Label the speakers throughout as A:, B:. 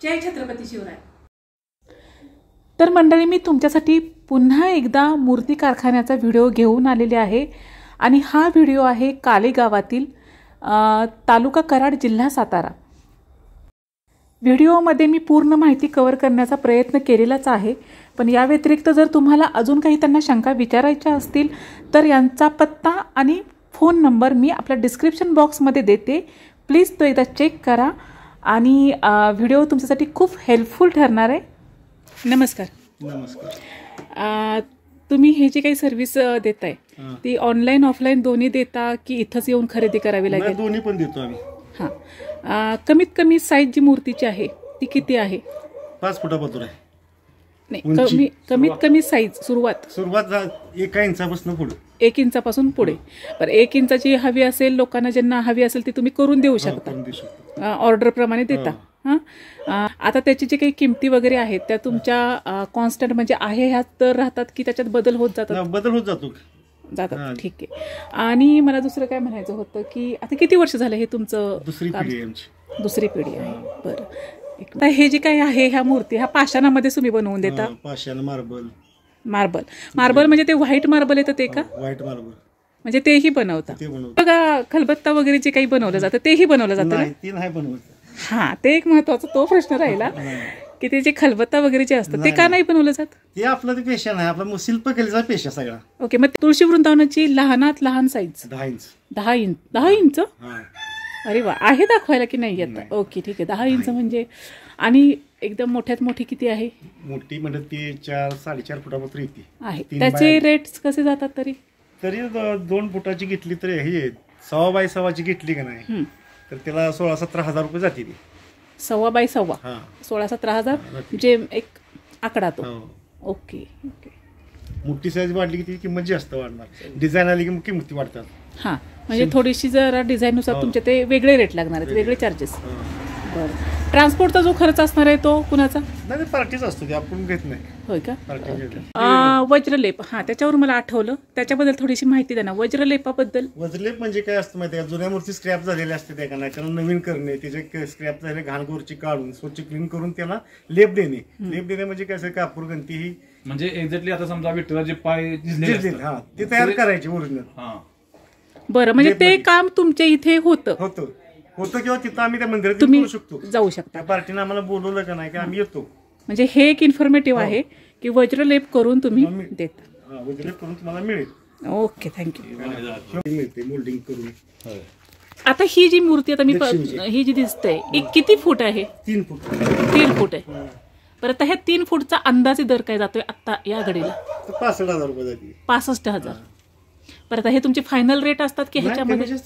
A: जय छत्रपती शिवराय। तर मंडळी, मी तुमच्यासाठी पुन्हा एकदा मूर्ती कारखान्याचा व्हिडिओ घेऊन आलेले आहे आणि हा व्हिडिओ आहे काले गावातील, तालुका कराड, जिल्हा सातारा। व्हिडिओमध्ये मी पूर्ण माहिती कव्हर करण्याचा प्रयत्न केलेलाच आहे, पण या व्यतिरिक्त जर तुम्हाला अजून काही त्यांना शंका विचारायच्या असतील तर यांचा पत्ता आणि फोन नंबर मी आपल्या डिस्क्रिप्शन बॉक्समध्ये देते। प्लीज तो एकदा चेक करा आणि व्हिडिओ तुमच्यासाठी खूप हेल्पफुल ठरणार आहे। नमस्कार।
B: नमस्कार।
A: तुम्ही हे जे काही सर्व्हिस देताय ती ऑनलाईन ऑफलाईन दोन्ही देता की इथंच येऊन खरेदी करावी लागेल?
B: दोन्ही पण देतो आम्ही।
A: हां, कमीत कमी साईज जी मूर्तीची आहे ती किती आहे?
B: 5 फुटापासून आहे।
A: नाही, कमीत कमी साईज सुरुवात
B: 1 इंचापासून पुढे,
A: 1 इंचापासून पुढे। बरं, 1 इंचाची हवी असेल, लोकांना ज्यांना हवी असेल ती तुम्ही करून देऊ शकता, ऑर्डर प्रमाणे देता। हां, आता त्याची जे काही किमती वगैरे आहेत त्या तुमच्या कॉन्स्टंट म्हणजे आहे ह्याच तर राहतात की त्याच्यात बदल होत जातात?
B: बदल होत जातो।
A: ठीक आहे। आणि मला दुसरं काय म्हणायचं होतं की आता किती वर्ष झालं हे तुमचं?
B: दुसरी पिढी आहे।
A: दुसरी पिढी आहे। बरं, आता हे जे काही आहे ह्या मूर्ती ह्या पाषाणामध्ये तुम्ही बनवून देता?
B: पाषाण,
A: मार्बल म्हणजे ते व्हाईट मार्बल येतं ते का?
B: व्हाईट मार्बल म्हणजे
A: तेही बनवता? बघा, खलबत्ता वगैरे जे काही बनवलं जातं तेही बनवलं जातं?
B: नाही बनवत।
A: हा, ते एक महत्वाचा तो प्रश्न राहिला की ते जे खलबत्ता वगैरे जे असतं ते का नाही बनवलं जात?
B: ते आपला ते पेशा नाही, आपला शिल्पकलेचा पेशा सगळा।
A: ओके, मग तुळशी वृंदावनाची लहानात लहान साईज
B: 10 इंच।
A: 10 इंच? अरे वा, आहे दाखवायला की नाही आता? ओके, ठीक आहे। 10 इंच म्हणजे, आणि एकदम मोठ्यात मोठी किती आहे?
B: मोठी म्हणजे ती 4-4.5 फुटापर्यंत येते
A: आहे। त्याचे रेट्स कसे जातात तरी?
B: 2 फुटाची घेतली तर हे 1.25 बाय 1.25ची घेतली का नाही तर त्याला 16-17 हजार रुपये जाते।
A: 1.25 बाय 1.25 16-17 हजार म्हणजे एक आकडा तो। Okay okay.
B: मोठी साईज वाढली की ती किंमत जास्त वाढणार, डिझाईन आली की किंमती वाढतात।
A: हां, म्हणजे थोडीशी जरा डिझाईननुसार तुमचे ते वेगळे रेट लागणार आहेत, वेगळे चार्जेस। बरं, ट्रान्सपोर्टचा जो खर्च असणार आहे तो कुणाचा?
B: नाही, पार्टीच असतो, ते आपण घेत नाही।
A: होय का? वज्रलेप, हां, त्याच्यावर मला आठवलं, त्याच्याबद्दल थोडीशी माहिती द्या ना। वज्रलेपाबद्दल?
B: वज्रलेप म्हणजे काय असतं माहिती आहे? जुन्या मूर्ती स्क्रॅप झालेल्या असते त्या का नाही, त्याला नवीन करणे, त्याचे स्क्रॅप झालेले घाणगोरची काढून स्वच्छ क्लीन करून त्याला लेप देणे। लेप देणे म्हणजे काय असं, कापूर गंती ही
C: म्हणजे एक्झॅक्टली आता समजा विठ्ठलाचे पाय
B: ते तयार करायचे ओरिजिनल।
A: बरं, म्हणजे ते काम तुमच्या इथे होतं
B: किंवा तिथं आम्ही त्या मंदिरात
A: तुम्ही
B: शकतो,
A: जाऊ शकता।
B: पार्टीने आम्हाला बोलवलं का नाही की आम्ही येतो।
A: म्हणजे हे एक इन्फॉर्मेटिव्ह आहे की वज्रलेप करून तुम्ही देता?
B: वज्रलेप करून तुम्हाला मिळेल।
A: Okay, thank you.
B: मिळते मोल्डिंग करून।
A: आता ही जी मूर्ती आता मी ही जी दिसते किती फूट आहे?
B: 3 फूट।
A: 3 फूट आहे। बरं, आता ह्या 3 फूटचा अंदाजे दर काय जातोय आता या घडीला?
B: 65,000 रुपये जाते।
A: 65,000। बरं, आता हे तुमचे फायनल रेट असतात की ह्याच्यामध्ये?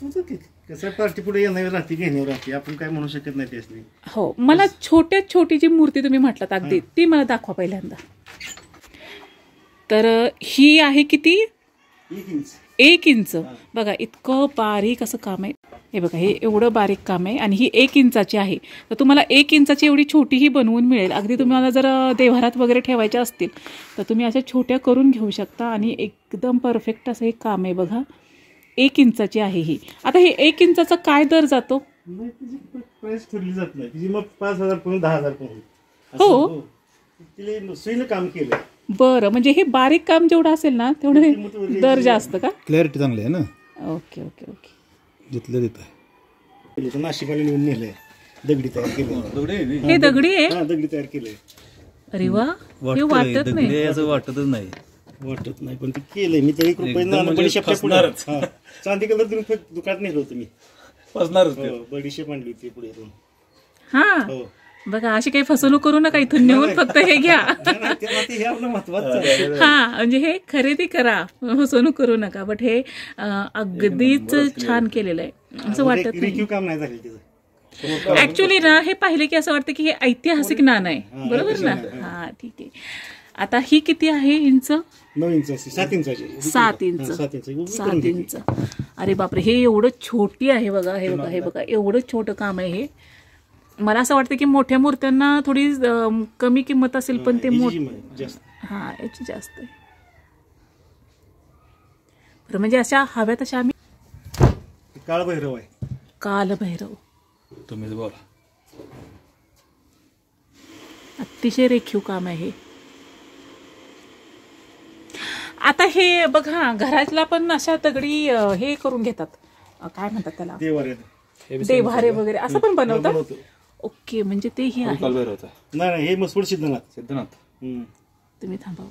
B: कसं पार्टी पुढे येणार राहते, घेण्यावर राहते, आपण काय म्हणू शकत नाही त्यासनी।
A: हो, मला छोट्यात छोटी जी मूर्ती तुम्ही म्हटलात अगदी ती मला दाखवा पहिल्यांदा। तर ही आहे किती? 1 इंच। बघा, इतकं बारीक असं काम आहे हे बघा, हे एवढं बारीक काम आहे आणि ही 1 इंचाची आहे। तर तुम्हाला 1 इंचाची एवढी छोटीही बनवून मिळेल। अगदी तुम्हाला जर देव्हारात वगैरे ठेवायच्या असतील तर तुम्ही अशा छोट्या करून घेऊ शकता आणि एकदम परफेक्ट असं हे काम आहे बघा। 1 इंचाची आहे ही। आता हे 1 इंचाचा काय दर जातो?
B: प्राइस ठरली जात नाही तिची, मग 5,000 पण 10,000 पण।
A: हो,
B: तिला सुईनं काम केलं।
A: बरं, म्हणजे हे बारीक काम जेवढं असेल ना तेवढं दर जास्त का?
C: क्लॅरिटी चांगली आहे ना?
A: Okay okay okay.
C: जिथलं देत आहे
B: नाशिकला नेऊन नेलंय, दगडी तयार केली।
A: हे दगडी आहे?
B: दगडी तयार केलंय।
A: अरे वा, हे वाटत नाही,
C: असं वाटतच नाही।
B: वाटत नाही पण ते केलंय मी तरी कृपया। चांदी कलर दुकानात नेलं होतं मी, बडीशेप आणली होती पुढे।
A: हा, बघा, अशी काही फसवणूक करू नका, इथून नेऊन फक्त हे घ्या।
B: हे आपलं महत्वाचं।
A: हा, म्हणजे हे खरेदी करा, फसवणूक करू नका। बट हे अगदीच छान केलेलं आहे, असं वाटत नाही।
B: काम नाही झालं त्याचं
A: ऍक्च्युली ना, हे पाहिले की असं वाटतं की हे ऐतिहासिक नाणं आहे, बरोबर ना? हा, ठीक आहे। आता ही किती आहे इंच?
B: 9 इंचाची, 7 इंचाची।
A: 7 इंच। अरे बापरे, हे एवढं छोटी आहे बघा, हे बघा, हे बघा, एवढं छोटं काम आहे हे। मला असं वाटतं की मोठ्या मूर्त्यांना थोडी कमी किंमत असेल पण ते हा, याची जास्त आहे। बरं, म्हणजे अशा हव्यात अशा आम्ही।
B: काळभैरव आहे।
A: कालभैरव
C: तुम्हीच बोला।
A: अतिशय रेखीव काम आहे. आता हे बघा घरातला पण अशा दगडी हे करून घेतात, काय म्हणतात त्याला, देव्हारे वगैरे असं पण बनवतात. ओके, म्हणजे ते हे आहे.
B: नाही हे मसवड सिद्धनाथ.
A: तुम्ही थांबा.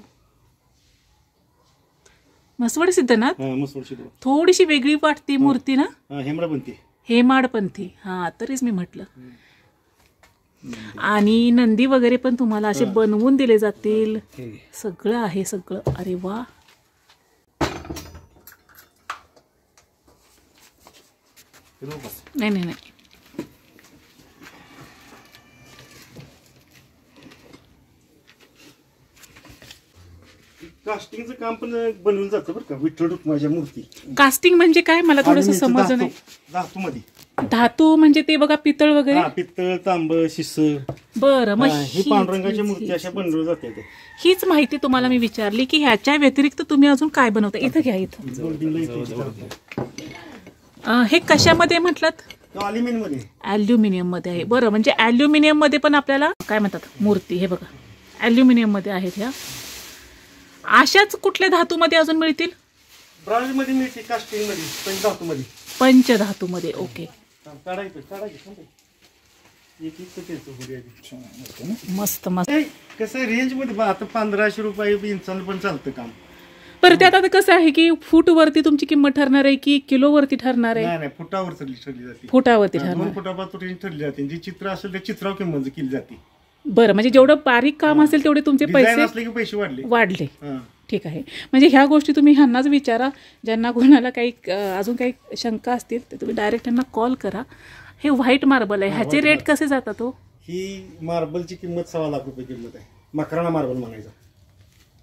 A: मसवड सिद्धनाथ
B: मसवड सिद्धनाथ
A: थोडीशी वेगळी वाटते मूर्ती ना.
B: हेमाडपंथी.
A: हेमाडपंथी, हा तरीच मी म्हटलं. आणि नंदी वगैरे पण तुम्हाला असे बनवून दिले जातील. सगळं आहे सगळं. अरे वा. नाही नाही नाही,
B: कास्टिंगचं काम पण बनवलं जातं बरं का, विठ्ठल रुक्माच्या मूर्ती.
A: कास्टिंग म्हणजे काय, मला थोडस समजलं नाही.
B: धातू मध्ये.
A: धातू म्हणजे ते बघा पितळ वगैरे.
B: पितळ, तांब, शिस.
A: बरं, मग
B: ही पांडुरंगाच्या मूर्ती अशा बनवल्या जातात.
A: हीच माहिती तुम्हाला मी विचारली की ह्याच्या व्यतिरिक्त तुम्ही अजून काय बनवता. इथं घ्या, इथं. हे कशामध्ये म्हटलात? ॲल्युमिनियम मध्ये आहे. बरं, म्हणजे ॲल्युमिनियम मध्ये पण आपल्याला काय म्हणतात मूर्ती, हे बघा ॲल्युमिनियम मध्ये आहेत ह्या. अशाच कुठल्या धातूमध्ये अजून मिळतील?
B: ब्रॉन्झ मध्ये मिळते, कास्टिंग मध्ये, पंचधातू मध्ये.
A: पंचधातू मध्ये. ओके, मस्त मस्त.
B: कसं रेंज मध्ये आता 1500 रुपये इंचानं पण चालतं काम.
A: बरं, त्यात आता कसं आहे की फूट वरती तुमची किंमत ठरणार आहे की किलो वरती ठरणार आहे?
B: नाही, फुटावर ठरली जाते.
A: फुटावरती ठरणार.
B: 2 फुटापासून ठरली जाते. जी चित्र असेल त्या चित्रावर किंमत केली जाते.
A: बरं, म्हणजे जेवढं बारीक काम असेल तेवढे तुमचे
B: पैसे
A: वाढले. ठीक आहे. म्हणजे ह्या गोष्टी तुम्ही ह्यांनाच विचारा, ज्यांना कोणाला काही अजून काही शंका असतील तर तुम्ही डायरेक्ट त्यांना कॉल करा. हे व्हाईट मार्बल आहे, ह्याचे रेट कसे जातात? हो,
B: ही मार्बलची किंमत 6 लाख रुपये किंमत आहे. मकराना मार्बल म्हणायचा.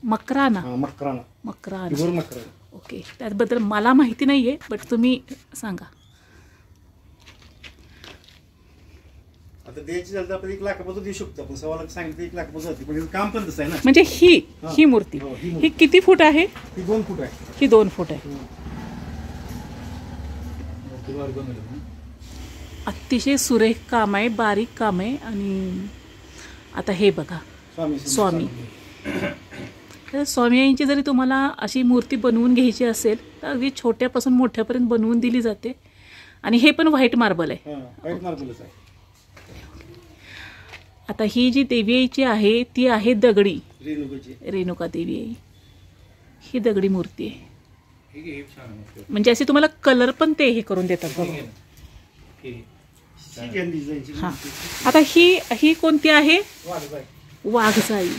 A: मकराना.
B: मकराना.
A: ओके, त्याबद्दल मला माहिती नाहीये, बट तुम्ही सांगा.
B: आता द्यायची झाली तर आपण 1 लाखापासून देऊ शकतो. आपण 6 लाख सांगितलं, 1 लाखापासून जाते. पण काम पण तसं आहे ना.
A: म्हणजे ही मूर्ती ही किती फूट आहे?
B: ही 2 फूट आहे.
A: ही 2 फूट आहे. अतिशय सुरेख काम आहे, बारीक काम आहे. आणि आता हे बघा स्वामी. तर स्वामींची जरी तुम्हाला अशी मूर्ती बनवून घ्यायची असेल तर अगदी छोट्यापासून मोठ्यापर्यंत बनवून दिली जाते. आणि हे पण व्हाईट मार्बल आहे.
B: व्हाईट मार्बलच आहे.
A: आता ही जी देवी आईची आहे ती आहे दगडी, रेणुका देवी आई. ही दगडी मूर्ती आहे. म्हणजे असे तुम्हाला कलर पण ते हे करून देतात बघा. हा, आता ही कोणती आहे? वाघजाई.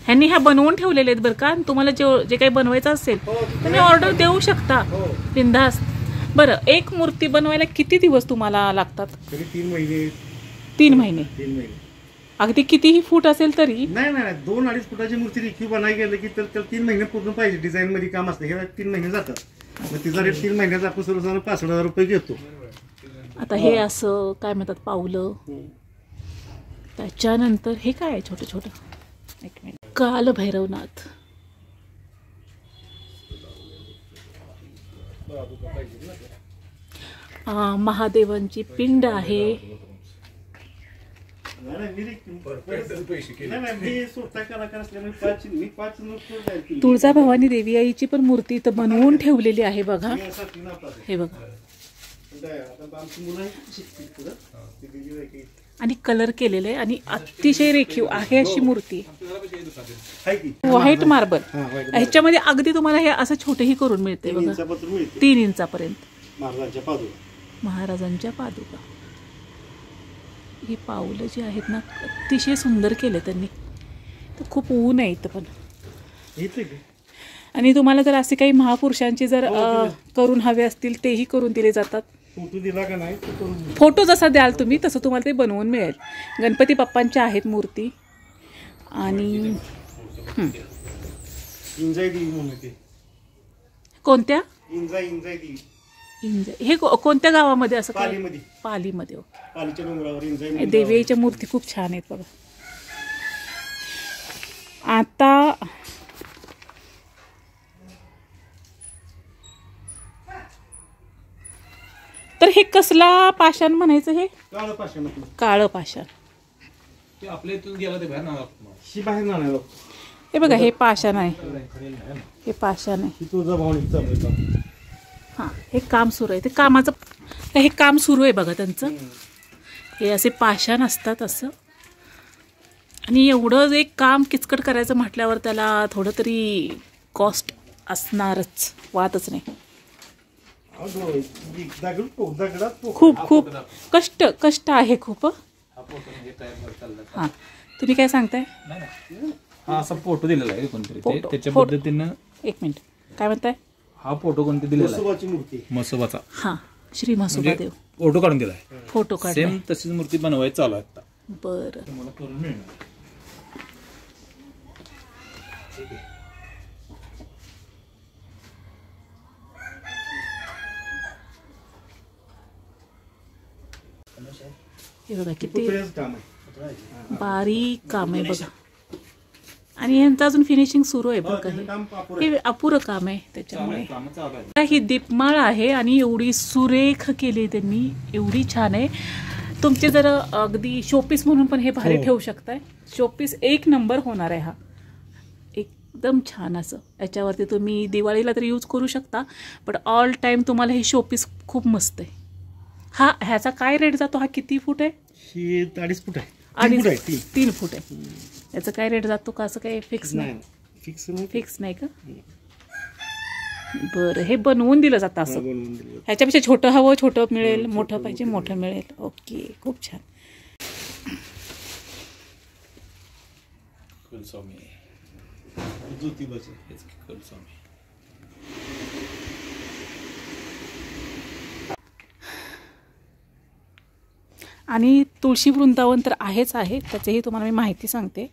A: ह्यांनी ह्या बनवून ठेवलेले आहेत बरं का. तुम्हाला जे काही बनवायचं असेल तुम्ही ऑर्डर देऊ शकता बिनधास्त. बरं, एक मूर्ती बनवायला किती दिवस तुम्हाला लागतात?
B: 3 महिने.
A: 3 महिने. अगदी कितीही फूट असेल तरी?
B: नाही, 2-2.5 फुटाची मूर्ती रेखीव बनायला गेलं की तर 3 महिने पूर्ण पाहिजे. डिझाईन मध्ये काम असतं, हे 3 महिने जातात. मग तिचा रेट 3 महिन्याचा आपण सर्वसाधारण 65,000 रुपये घेतो.
A: आता हे असं काय म्हणतात पावलं. त्याच्यानंतर हे काय आहे छोटं छोटं? एक मिनिट. काल भैरवनाथ. महादेवांची पिंड आहे. तुळजाभवानी देवी आईची पण मूर्ती इथं बनवून ठेवलेली आहे बघा. हे बघा. आणि कलर केलेलं आहे आणि अतिशय रेखीव आहे अशी मूर्ती. White marble. ह्याच्यामध्ये अगदी तुम्हाला हे असं छोटेही करून मिळते बघा. 3 इंचापर्यंत. महाराजांच्या पादुका. ही पावलं जी आहेत ना अतिशय सुंदर केले त्यांनी. तर खूप ऊन आहे इथं पण. आणि तुम्हाला जर असे काही महापुरुषांचे जर करून हवे असतील तेही करून दिले जातात. फोटो जसा द्याल तुम्ही तसं तुम्हाला ते बनवून मिळेल. गणपती बाप्पांच्या आहेत मूर्ती. आणि कोणत्या? हे कोणत्या गावामध्ये असं? पालीमध्ये. देवी आईच्या मूर्ती खूप छान आहेत बघा. आता तर हे कसला पाषाण म्हणायचं? हे काळं पाषाण.
C: ते आपल्या इथून गेला ते बाहेर ना
B: ही बाहेर नाण्याला
A: हे बघा हे पाषाण आहे, हे पाषाण आहे.
B: ही तुझा भावनिक चालू आहे.
A: हां हे काम सुरू आहे, ते कामाचं हे काम सुरू आहे बघा त्यांचं. हे असे पाषाण असतात असं. आणि एवढं एक काम किचकट करायचं म्हटल्यावर त्याला थोडं तरी कॉस्ट असणारच, वादच नाही. खूप खूप कष्ट आहे खूप. हां तुम्ही काय सांगताय?
C: हा असा फोटो दिलेला आहे कोणतरी
A: फोटो.
C: त्याच्या पद्धतीनं.
A: एक मिनिट काय म्हणताय?
C: हा फोटो कोणतरी दिलेला आहे
B: म्हसोबाची मूर्ती.
C: म्हसोबाचा.
A: हां श्री म्हसोबा देव
C: फोटो काढून दिलाय.
A: फोटो काढ.
C: सेम तशीच मूर्ती बनवायची चालू आहे आता.
A: बरं
C: तुम्हाला करून मिळणार.
A: हे बघा किती
B: पुतळ्याचं काम आहे.
A: बारीक काम आहे बघा. आणि यांचं अजून फिनिशिंग सुरू आहे बघा. हे अपुरं काम आहे त्याच्यामुळे.
C: कामं चालू आहे.
A: ही दीपमाळ आहे आणि एवढी सुरेख केली त्यांनी, एवढी छान आहे. तुमचे जर अगदी शोपीस म्हणून पण हे भारी ठेवू शकताय. शोपीस एक नंबर होणार आहे हा, एकदम छान असं. याच्यावरती तुम्ही दिवाळीला तर यूज करू शकता, पण ऑल टाईम तुम्हाला हे शोपीस खूप मस्त आहे. हा ह्याचा काय रेट जातो? हा किती फूट आहे?
B: ही 2.5 फूट आहे.
A: 3 फूट आहे. याचा काय रेट जातो का? असं काही फिक्स नाही? फिक्स नाही का? बरं हे बनवून दिलं जातं असं. ह्याच्यापेक्षा छोटं हवं छोटं मिळेल, मोठं पाहिजे मोठं मिळेल. ओके खूप छान. आणि तुळशी वृंदावन तर आहेच आहे, त्याचीही तुम्हाला मी माहिती सांगते.